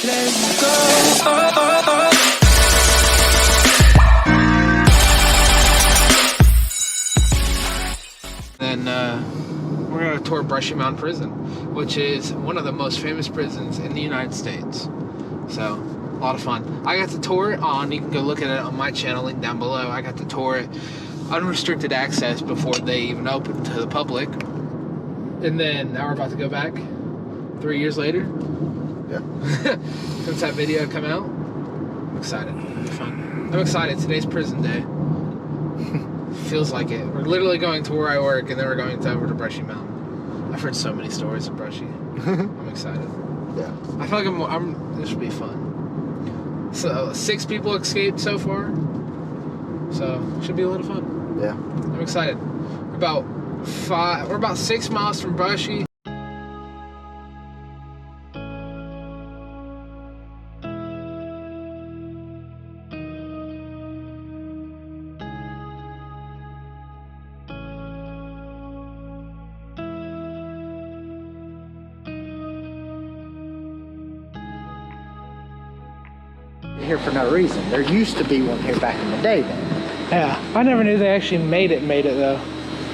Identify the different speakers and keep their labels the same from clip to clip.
Speaker 1: Let's go. Then we're gonna tour Brushy Mountain Prison, which is one of the most famous prisons in the United States. So, a lot of fun. I got to tour it on, you can go look at it on my channel, link down below. I got to tour it unrestricted access before they even opened to the public. And then now we're about to go back 3 years later.
Speaker 2: Yeah.
Speaker 1: Since that video had come out. I'm excited. It'll be fun. I'm excited. Today's prison day. Feels like it. We're literally going to where I work, and then we're going over to Brushy Mountain. I've heard so many stories of Brushy. I'm excited.
Speaker 2: Yeah.
Speaker 1: I feel like this will be fun. So 6 people escaped so far. So should be a lot of fun.
Speaker 2: Yeah.
Speaker 1: I'm excited. We're about 6 miles from Brushy.
Speaker 2: Here for no reason. There used to be one here back in the day then.
Speaker 1: Yeah, I never knew they actually made it though.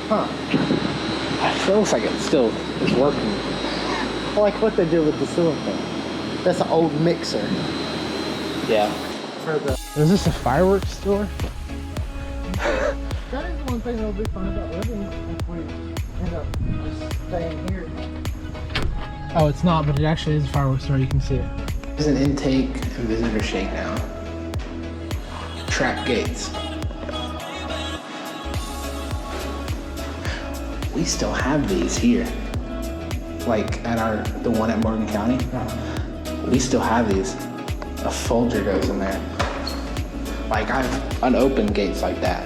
Speaker 2: Huh.
Speaker 1: It feels like it still is working.
Speaker 2: I like what they do with the sewer thing. That's an old mixer.
Speaker 1: Yeah. Is this a fireworks store?
Speaker 2: That is one thing that'll be fun about living if we end up just staying here.
Speaker 1: Oh, it's not, but it actually is a fireworks store. You can see it. There's an intake and visitor shakedown. Trap gates. We still have these here. Like at the one at Morgan County. We still have these. A Folger goes in there. Like I've unopened gates like that.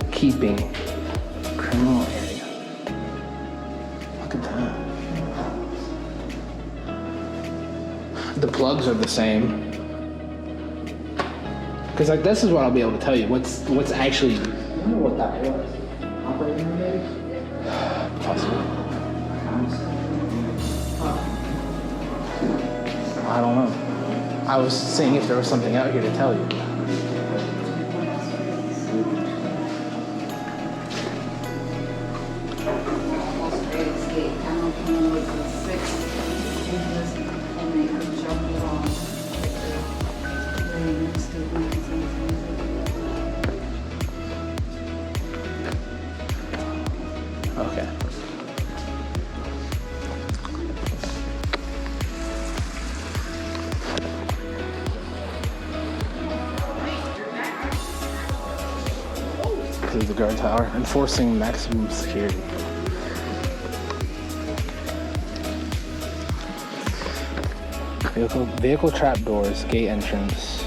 Speaker 1: Keeping criminal area. Look at that. The plugs are the same. Cause like this is what I'll be able to tell you. What's actually.
Speaker 2: I wonder what that was. Operating room maybe?
Speaker 1: Possible. I don't know. I was seeing if there was something out here to tell you. Okay. This is the guard tower, enforcing maximum security. Vehicle trap doors, gate entrance.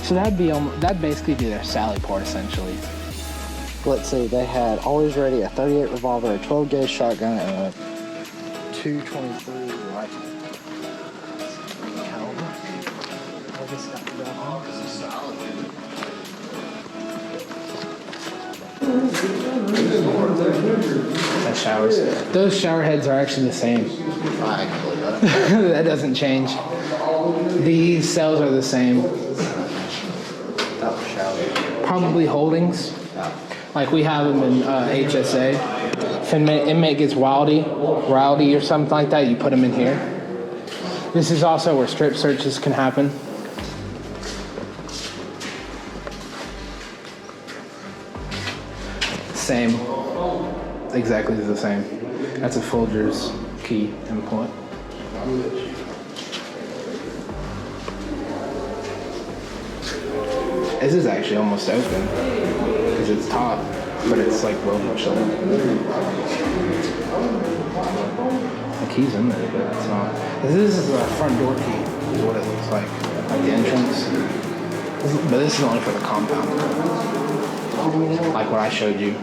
Speaker 1: So that'd basically be their sally port essentially.
Speaker 2: Let's see, they had always ready a 38 revolver, a 12 gauge shotgun, and a 223 rifle. Caliber.
Speaker 1: That's showers. Those shower heads are actually the same.
Speaker 2: I can believe that.
Speaker 1: That doesn't change. These cells are the same. Probably holdings. Like we have them in HSA. If an inmate gets rowdy or something like that, you put them in here. This is also where strip searches can happen. Same. Exactly the same. That's a Folgers key input. This is actually almost open because it's top, but it's like real much lower. The key's in there, but it's not. This is a front door key, is what it looks like the entrance. But this is only for the compound, like what I showed you.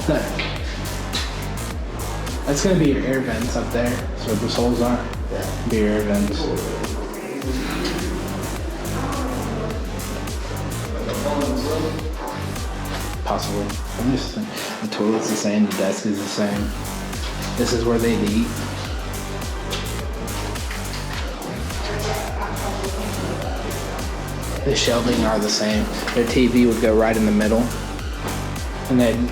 Speaker 1: No. That's gonna be your air vents up there. So where those holes are, be your air vents. Possibly. I'm just saying, the toilet's the same, the desk is the same. This is where they eat. The shelving are the same. Their TV would go right in the middle, and then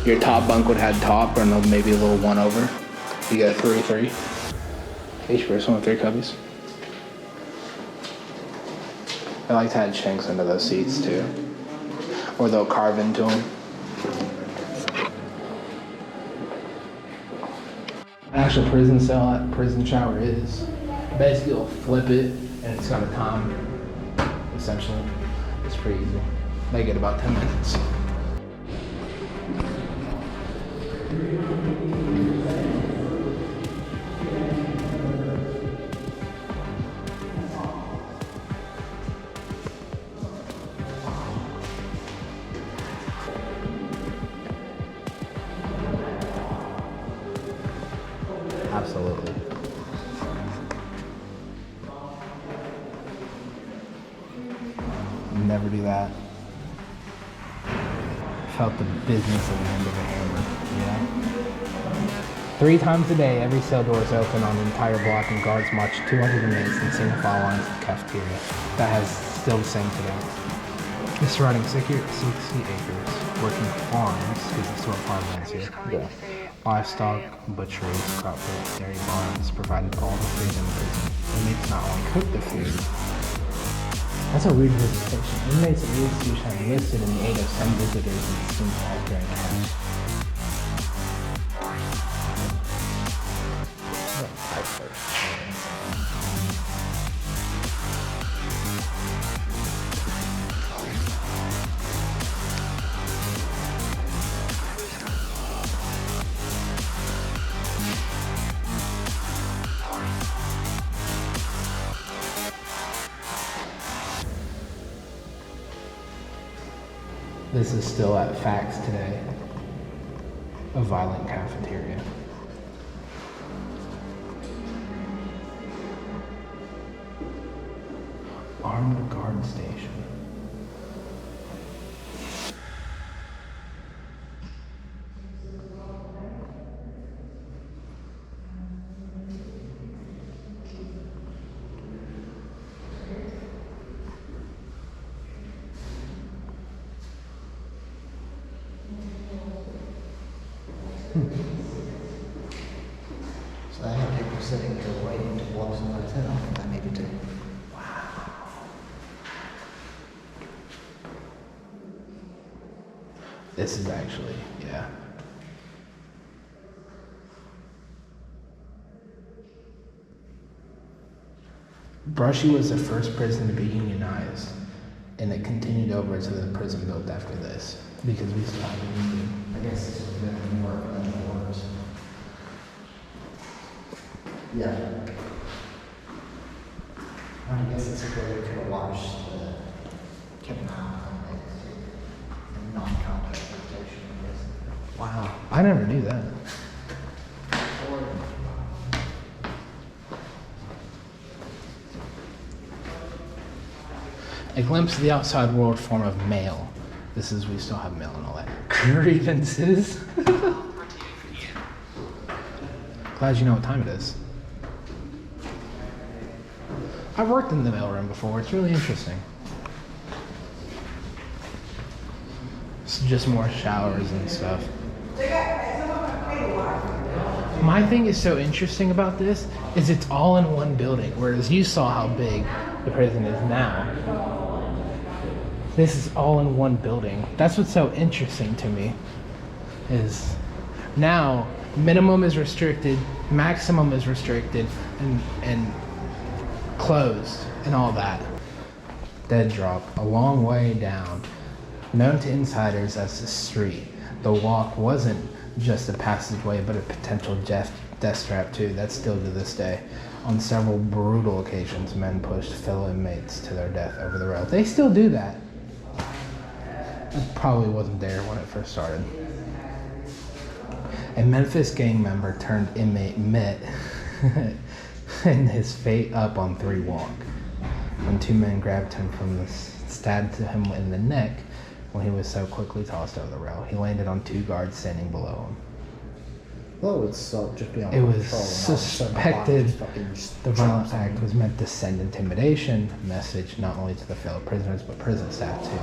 Speaker 1: your top bunk would have top, or maybe a little one over. You got 3-3. Each person with 3 cubbies. I like to add shanks into those seats too, or they'll carve into them. An actual prison cell, prison shower is basically you'll flip it and it's got a time. Essentially, it's pretty easy. They get about 10 minutes. Absolutely. Never do that. Felt the business of the end of a hammer, you know? 3 times a day, every cell door is open on the entire block and guards march 200 inmates in single file lines to the cafeteria. That has still the same today. The surrounding 60 acres, working farms, because it's still farmlands here. Yeah. Livestock, butcheries, crop pits, dairy barns provided all the food in the prison. Inmates not only cook the food. That's a weird visitation. Inmates at least have enlisted in the aid of some visitors and seem all during cash. This is still at Facts today. A violent cafeteria. Armed guard station.
Speaker 2: So I have people sitting here waiting to blow somebody's head off if I needed to.
Speaker 1: This is actually, yeah. Brushy was the first prison to be unionized, and it continued over to the prison built after this, because we still have a union.
Speaker 2: I guess this would have been more than orders. Yeah. I guess this is where we could have watched the Kevin Hart and non-contact rotation.
Speaker 1: Wow, I never knew that. A glimpse of the outside world form of mail. This is, we still have mail and all that. Grievances. Glad you know what time it is. I've worked in the mailroom before. It's really interesting. It's just more showers and stuff. My thing is so interesting about this is it's all in one building, whereas you saw how big the prison is now. This is all in one building. That's what's so interesting to me, is now minimum is restricted, maximum is restricted, and closed and all that. Dead drop, a long way down, known to insiders as the street. The walk wasn't just a passageway, but a potential death trap too. That's still to this day. On several brutal occasions, men pushed fellow inmates to their death over the rail. They still do that. It probably wasn't there when it first started. A Memphis gang member turned inmate met and his fate up on 3 walk. When 2 men grabbed him from the stabbed him in the neck when he was so quickly tossed over the rail. He landed on 2 guards standing below him.
Speaker 2: Well, it would suck just being on
Speaker 1: It was
Speaker 2: patrol and all of a sudden
Speaker 1: suspected
Speaker 2: fucking just
Speaker 1: the violent
Speaker 2: jumps on
Speaker 1: act
Speaker 2: you.
Speaker 1: was meant to send intimidation message not only to the fellow prisoners but prison staff too.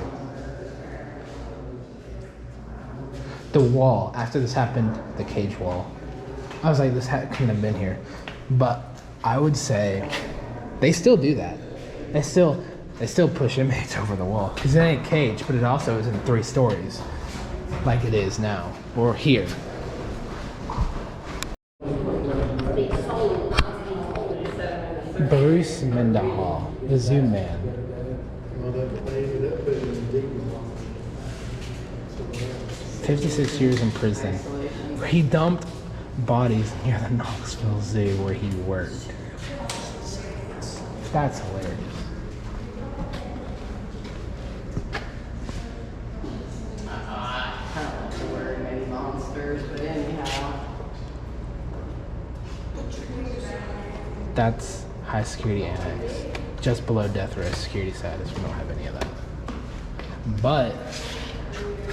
Speaker 1: The wall, after this happened, the cage wall. I was like, this couldn't have been here. But I would say they still do that. They still push inmates over the wall. Because it ain't cage, but it also is in 3 stories. Like it is now. Or here. Bruce Mendenhall, the Zoo Man. 56 years in prison. He dumped bodies near the Knoxville Zoo where he worked. That's hilarious.
Speaker 3: I don't like the word maybe monsters, but anyhow.
Speaker 1: That's high security annex. Just below death row security status. We don't have any of that. But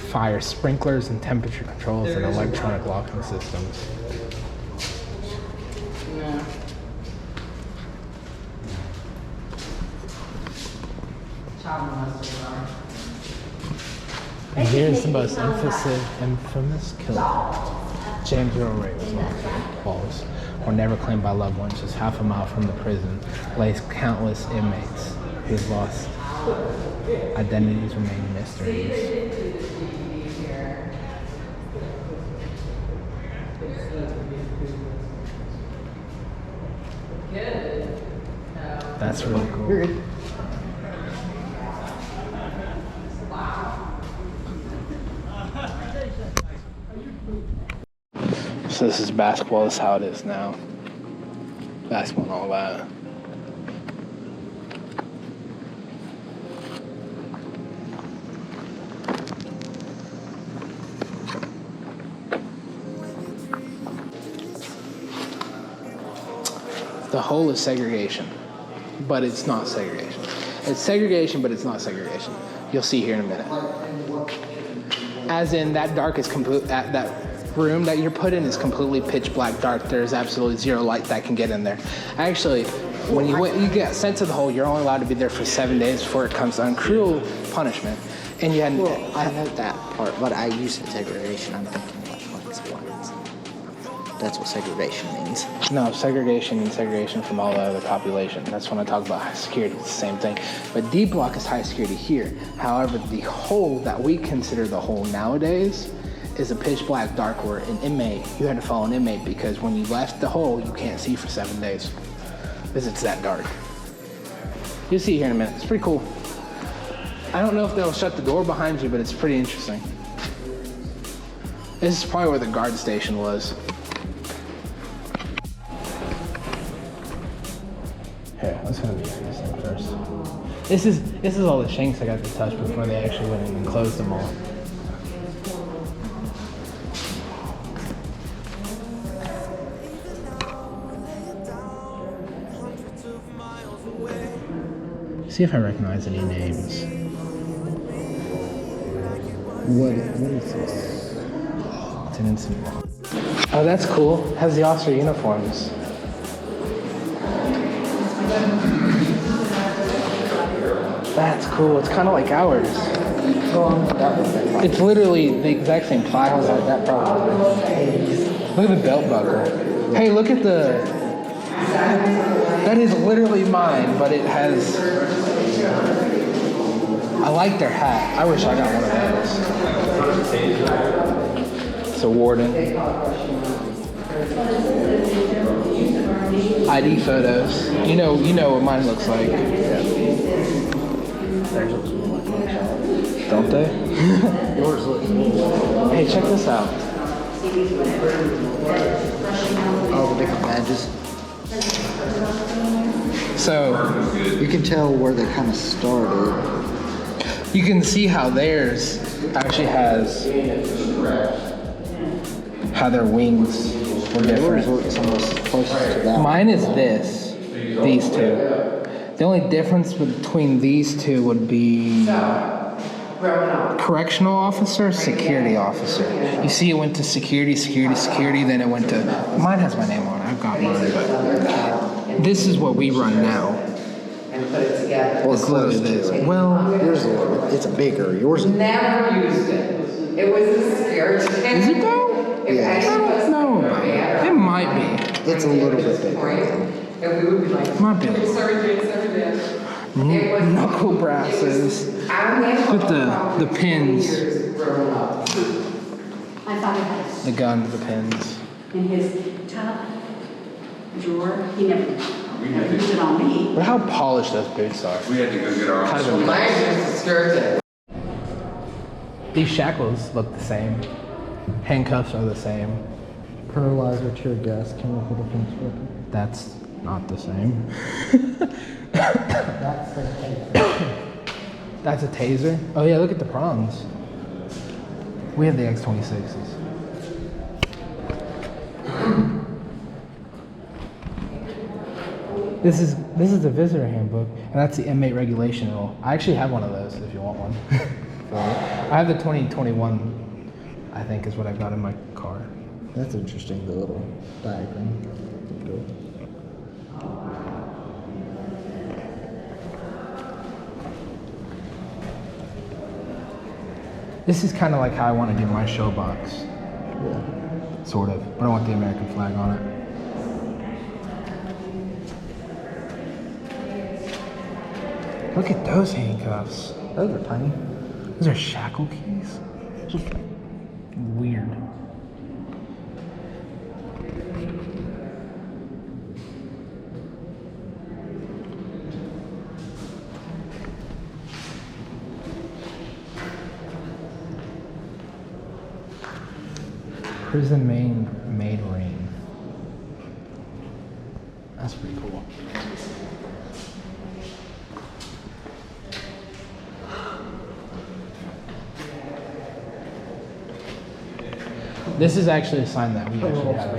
Speaker 1: fire sprinklers and temperature controls and electronic locking systems.
Speaker 3: No. Child molesters are.
Speaker 1: And here's the most infamous killer. James Earl Ray was locked in walls, or never claimed by loved ones, just half a mile from the prison, lays countless inmates who've lost identities remain mysteries. That's really cool. So this is basketball. This is how it is now. Basketball and all that. The whole is segregation, but it's not segregation. It's segregation, but it's not segregation. You'll see here in a minute. As in, that dark is complete. That room that you're put in is completely pitch black dark. There's absolutely zero light that can get in there. Actually, when you get sent to the hole, you're only allowed to be there for 7 days before it comes on cruel punishment. And you had.
Speaker 2: Well, I know that part, but I use segregation. I'm thinking like what's what? That's what segregation means.
Speaker 1: No, segregation means segregation from all the other population. That's when I talk about high security. It's the same thing. But D block is high security here. However, the hole that we consider the hole nowadays is a pitch black dark where an inmate, you had to follow an inmate because when you left the hole, you can't see for 7 days because it's that dark. You'll see here in a minute. It's pretty cool. I don't know if they'll shut the door behind you, but it's pretty interesting. This is probably where the guard station was. Here, let's have this thing first. This is all the shanks I got to touch before they actually went in and closed them all. See if I recognize any names.
Speaker 2: What is this?
Speaker 1: It's an incident. Oh, that's cool. Has the officer uniforms. That's cool. It's kind of like ours. It's literally the exact same plaque. Like that probably. Look at the belt buckle. Hey, look at the. That is literally mine, but it has. I like their hat. I wish I got one of those. It's a warden. ID photos. You know what mine looks like.
Speaker 2: Theirs looks more like mine.
Speaker 1: Don't they?
Speaker 2: Yours looks.
Speaker 1: Hey, check this out.
Speaker 2: All the different badges.
Speaker 1: So
Speaker 2: You can tell where they kind of started.
Speaker 1: you can see how theirs actually has how their wings were
Speaker 2: Yours
Speaker 1: different.
Speaker 2: looks almost closest to that.
Speaker 1: Mine is these two. The only difference between these two would be
Speaker 3: growing up?
Speaker 1: Correctional officer, security officer. You see, it went to security, then it went to. Mine has my name on it. I've got mine, but this is what we run now.
Speaker 3: And put it together.
Speaker 2: Or
Speaker 1: It's literally
Speaker 2: close to
Speaker 1: this.
Speaker 2: it.
Speaker 1: Well,
Speaker 2: Yours is a little bit, it's a bigger. Yours is
Speaker 3: Never used it. It was a scare to
Speaker 1: is it though?
Speaker 2: Yeah.
Speaker 1: I don't know about it. It might be.
Speaker 2: it's a little bit bigger.
Speaker 3: And we would be like,
Speaker 1: Might be. Knuckle brasses. With the pins.
Speaker 3: Growing up.
Speaker 4: I thought he had
Speaker 1: The gun, the pins.
Speaker 4: in his top drawer. He never used it on me.
Speaker 1: But how polished those boots are.
Speaker 5: We had to go get our
Speaker 1: Kind
Speaker 5: officer.
Speaker 1: of
Speaker 3: Mine used to skirt it.
Speaker 1: These shackles look the same. Handcuffs are the same.
Speaker 2: Paralyzer, tear gas, chemical defense weapon.
Speaker 1: That's not the same.
Speaker 2: That's the taser.
Speaker 1: That's a taser? Oh yeah, look at the prongs. We have the X-26s. This is the visitor handbook, and that's the inmate regulation rule. I actually have one of those if you want one. I have the 2021, I think is what I've got in my car.
Speaker 2: That's interesting, the little diagram. Cool.
Speaker 1: This is kind of like how I want to do my show box.
Speaker 2: Yeah.
Speaker 1: Sort of. But I want the American flag on it. Look at those handcuffs.
Speaker 2: Those are tiny.
Speaker 1: Those are shackle keys. Weird. Prison made ring. That's pretty cool. This is actually a sign that we actually have.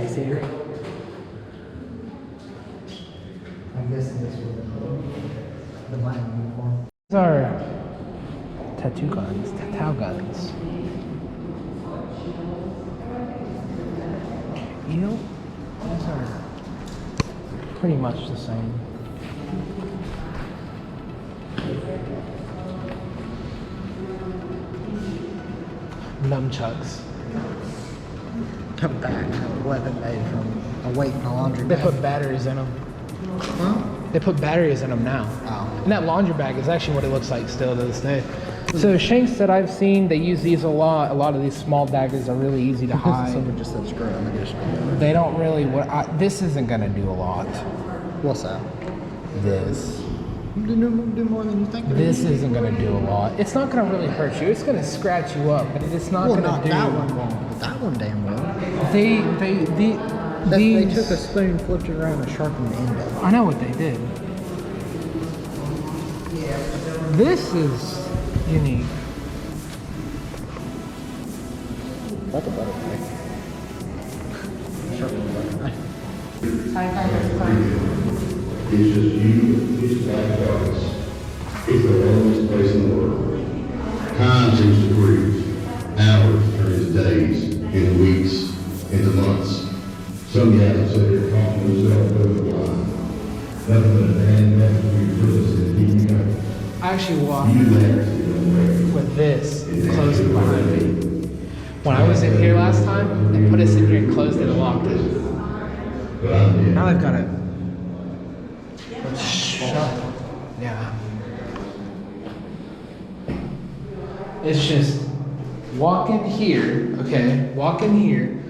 Speaker 2: I'm guessing this was the line uniform.
Speaker 1: These are tattoo guns, guns. You know, these are pretty much the same. Nunchucks.
Speaker 2: A bag, a weapon made from a weight in a laundry
Speaker 1: They
Speaker 2: bag.
Speaker 1: put batteries in them.
Speaker 2: Huh?
Speaker 1: They put batteries in them now.
Speaker 2: Oh.
Speaker 1: And that laundry bag is actually what it looks like still to this day. So shanks that I've seen, they use these a lot. A lot of these small daggers are really easy to hide.
Speaker 2: Someone just said screw them. They just screw
Speaker 1: They don't really. This isn't gonna do a lot.
Speaker 2: What's that?
Speaker 1: This.
Speaker 2: Do more than you think.
Speaker 1: This isn't gonna do a lot. It's not gonna really hurt you. It's gonna scratch you up, but it's not
Speaker 2: Well,
Speaker 1: gonna
Speaker 2: not
Speaker 1: do.
Speaker 2: that one won't, but that one damn well.
Speaker 1: They
Speaker 2: They took a spoon, flipped it around, and sharpened the end of it.
Speaker 1: I know what they did. This is unique.
Speaker 2: Like a butterfly. Sharpened the butterfly.
Speaker 6: It's just you, it's black darkness. It's the loneliest place in the world. Time seems to freeze. Hours turn into days, into weeks, into months. Some guys will sit there talking to themselves over the line. Nothing but a bad message for your purpose and keep you going.
Speaker 1: I actually walked
Speaker 6: You never see them ready.
Speaker 1: with this closing behind me. When I was in here last time, they put us in here and closed it and locked it.
Speaker 6: But I'm dead.
Speaker 1: Now they've got it shut. Yeah. It's just walk in here, okay? Walk in here,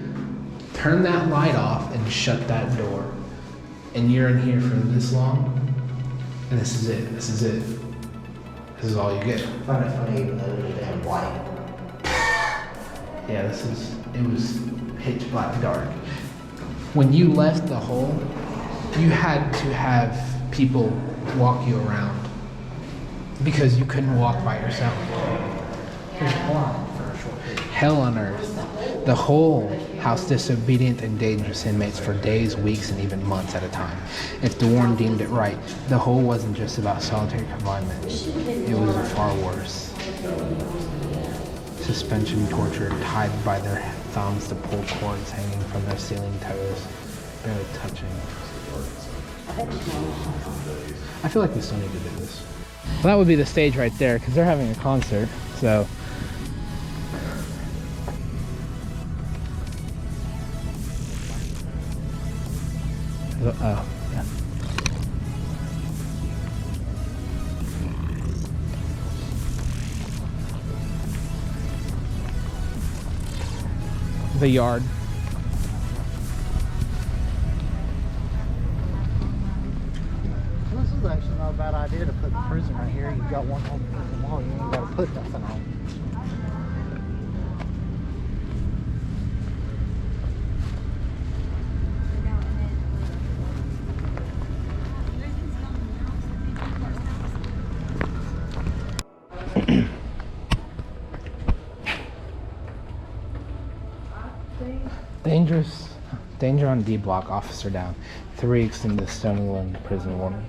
Speaker 1: turn that light off, and shut that door. And you're in here for this long, and this is it. This is it. This is all you get.
Speaker 2: Find it funny even though it was damn white.
Speaker 1: Yeah, it was pitch black dark. When you left the hole, you had to have people walk you around because you couldn't walk by yourself.
Speaker 2: Here's blind for a short period.
Speaker 1: Hell on earth. The hole housed disobedient and dangerous inmates for days, weeks, and even months at a time. If the warden deemed it right, the hole wasn't just about solitary confinement. It was far worse. suspension torture, tied by their thumbs to pull cords hanging from their ceiling toes, barely touching. I feel like we still need to do this. Well, that would be the stage right there, because they're having a concert, so. Oh, yeah. The yard.
Speaker 2: This is actually not a bad idea to put the prison right here. You've got one on the wall, you ain't got to put nothing on. Danger on D block, officer down. 3 weeks in the Stonyland prison warning.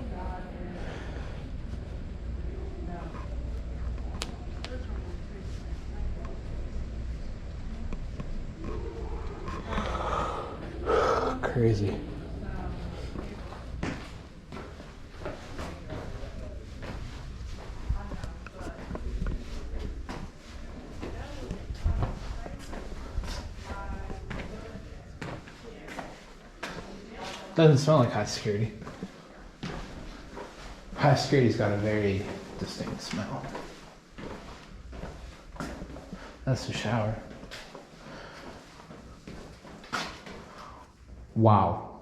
Speaker 2: Crazy. Doesn't smell like high security. High security's got a very distinct smell. That's the shower. Wow.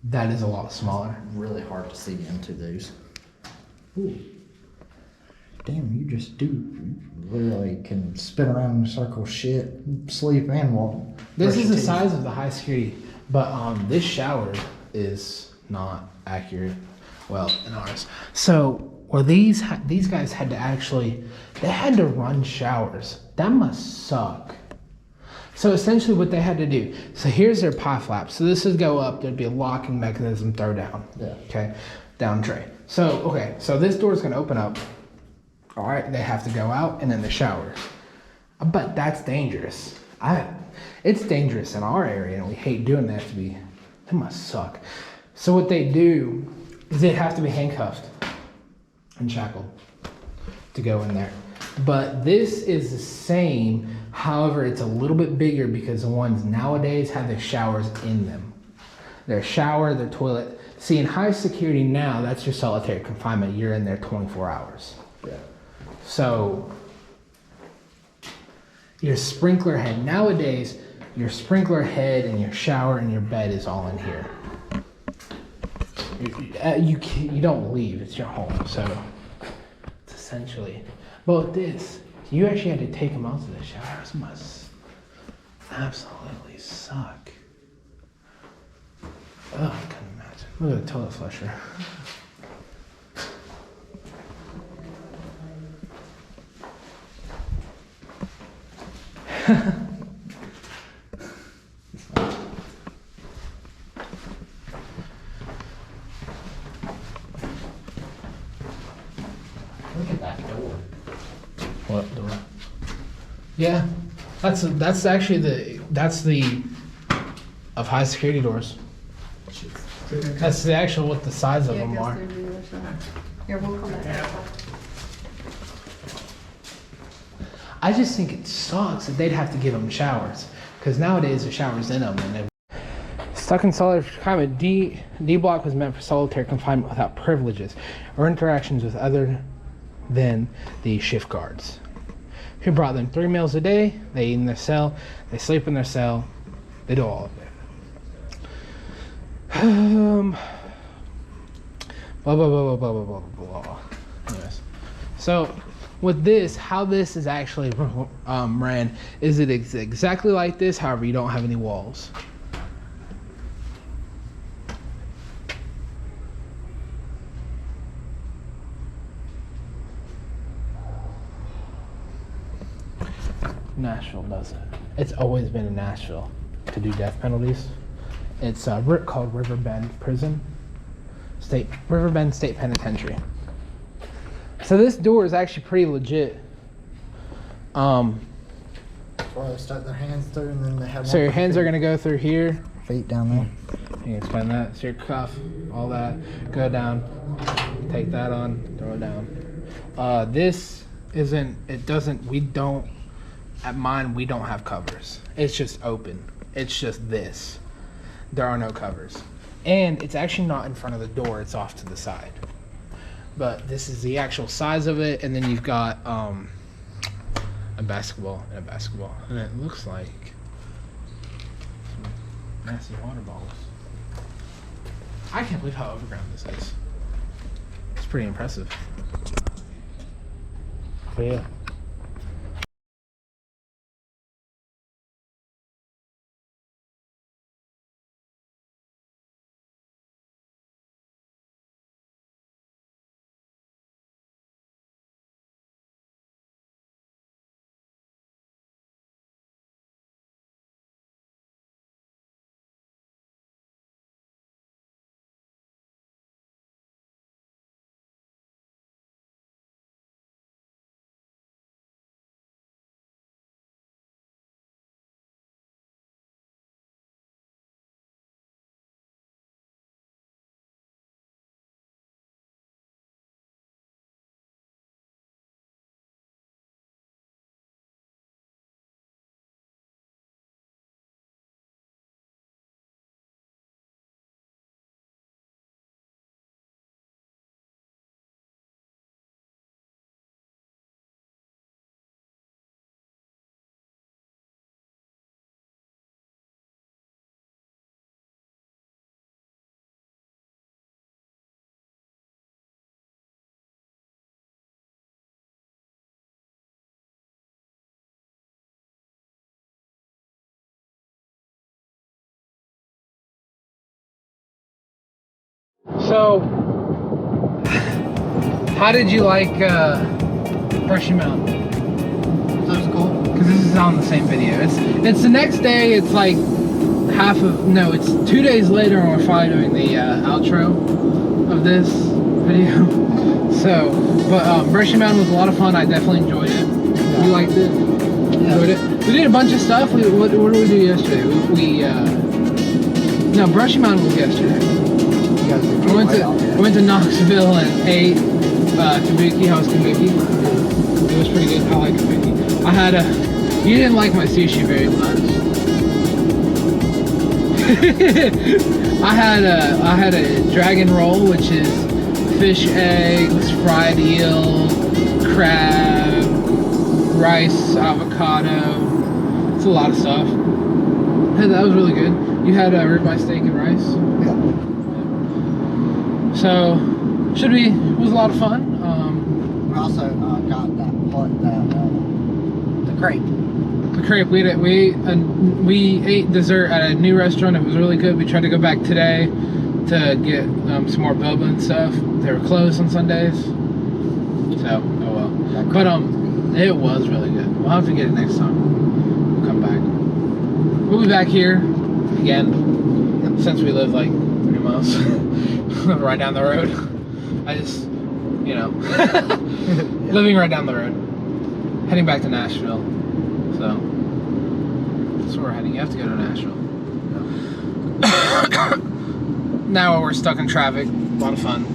Speaker 2: That is a lot smaller. Really hard to see into these. Ooh. Damn, you just do literally can spin around in a circle, shit, sleep, and walk.
Speaker 1: This is the size of the high security, but this shower is not accurate. Well, in ours. So, or these guys had to actually, they had to run showers. That must suck. So essentially what they had to do, so here's their pie flap. So this would go up, there'd be a locking mechanism, throw down.
Speaker 2: Yeah. Okay,
Speaker 1: down tray. So, okay, so this door's gonna open up. All right, they have to go out and then the shower. But that's dangerous. It's dangerous in our area and we hate doing that that must suck. So what they do is they have to be handcuffed and shackled to go in there. But this is the same, however, it's a little bit bigger because the ones nowadays have their showers in them. Their shower, their toilet. See, in high security now, that's your solitary confinement. You're in there 24 hours.
Speaker 2: yeah.
Speaker 1: So, your sprinkler head, nowadays, your sprinkler head and your shower and your bed is all in here. You don't leave, it's your home, so it's essentially. But with this, you actually had to take them out to the showers. Must absolutely suck. Oh, I couldn't imagine. Look at the toilet flusher.
Speaker 2: Look at that door.
Speaker 1: What door? Yeah, that's actually the of high security doors. That's the actual what the size of
Speaker 3: Yeah, it
Speaker 1: them
Speaker 3: goes
Speaker 1: are.
Speaker 3: through the other side. Here, we'll come back.
Speaker 1: I just think it sucks that they'd have to give them showers because nowadays the showers in them. And stuck in solitary confinement, D block was meant for solitary confinement without privileges or interactions with other than the shift guards, who brought them 3 meals a day. They eat in their cell, they sleep in their cell, they do all of it. Blah blah blah blah blah blah blah blah. Anyways, so with this, how this is actually ran is it exactly like this. However, you don't have any walls. Nashville does it. It's always been in Nashville to do death penalties. It's called Riverbend Prison, Riverbend State Penitentiary. So this door is actually pretty legit.
Speaker 2: Where they stuck their hands through, and then they have.
Speaker 1: So your hands are gonna go through here.
Speaker 2: Feet down there.
Speaker 1: You can explain that. So your cuff, all that, go down. Take that on, throw it down. This isn't. It doesn't. We don't. At mine, we don't have covers. It's just open. It's just this. There are no covers, and it's actually not in front of the door. It's off to the side. But this is the actual size of it, and then you've got a basketball, and it looks like some massive water balls. I can't believe how overground this is. It's pretty impressive. But yeah. So, how did you like Brushy Mountain?
Speaker 2: That was cool.
Speaker 1: Because this is on the same video. It's the next day. It's like it's 2 days later when we're finally doing the outro of this video. So, but Brushy Mountain was a lot of fun. I definitely enjoyed it.
Speaker 2: Yeah.
Speaker 1: You liked it?
Speaker 2: Yeah.
Speaker 1: Enjoyed it? We did a bunch of stuff. What did we do yesterday? No, Brushy Mountain was yesterday. We went to Knoxville and ate kabuki. How was kabuki? It was pretty good. I like kabuki. You didn't like my sushi very much. I had a dragon roll, which is fish eggs, fried eel, crab, rice, avocado. It's a lot of stuff. That was really good. You had ribeye steak and rice.
Speaker 2: Yeah.
Speaker 1: So, it was a lot of fun.
Speaker 2: We also got the crepe.
Speaker 1: The crepe, we ate dessert at a new restaurant. It was really good. We tried to go back today to get some more boba and stuff. They were closed on Sundays. So, oh well. But it was really good. We'll have to get it next time. We'll come back. We'll be back here again. Yep. Since we live like 3 miles. Right down the road. I just, living right down the road. Heading back to Nashville. So, that's where we're heading. You have to go to Nashville. Now we're stuck in traffic. A lot of fun.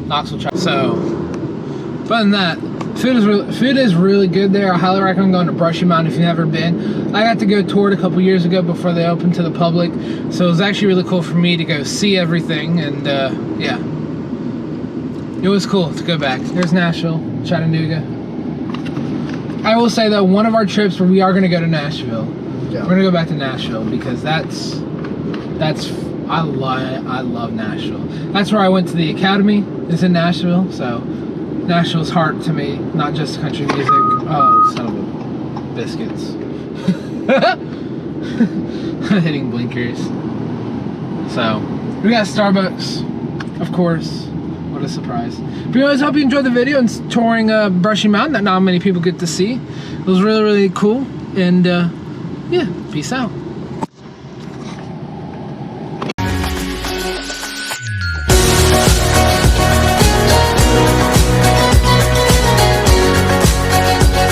Speaker 1: Knoxville traffic. So, other than that, food is really good there. I highly recommend going to Brushy Mountain if you've never been. I got to go tour it a couple years ago before they opened to the public, so it was actually really cool for me to go see everything, and yeah, it was cool to go back. There's Nashville, Chattanooga. I will say though, one of our trips where we are going to go to Nashville. Yeah. We're going to go back to Nashville because I love Nashville. That's where I went to the academy. It's in Nashville, so Nashville's heart to me, not just country music. Oh, son of a biscuits. Hitting blinkers. So, we got Starbucks, of course. What a surprise. But anyways, I hope you enjoyed the video and touring Brushy Mountain that not many people get to see. It was really, really cool. And yeah, peace out.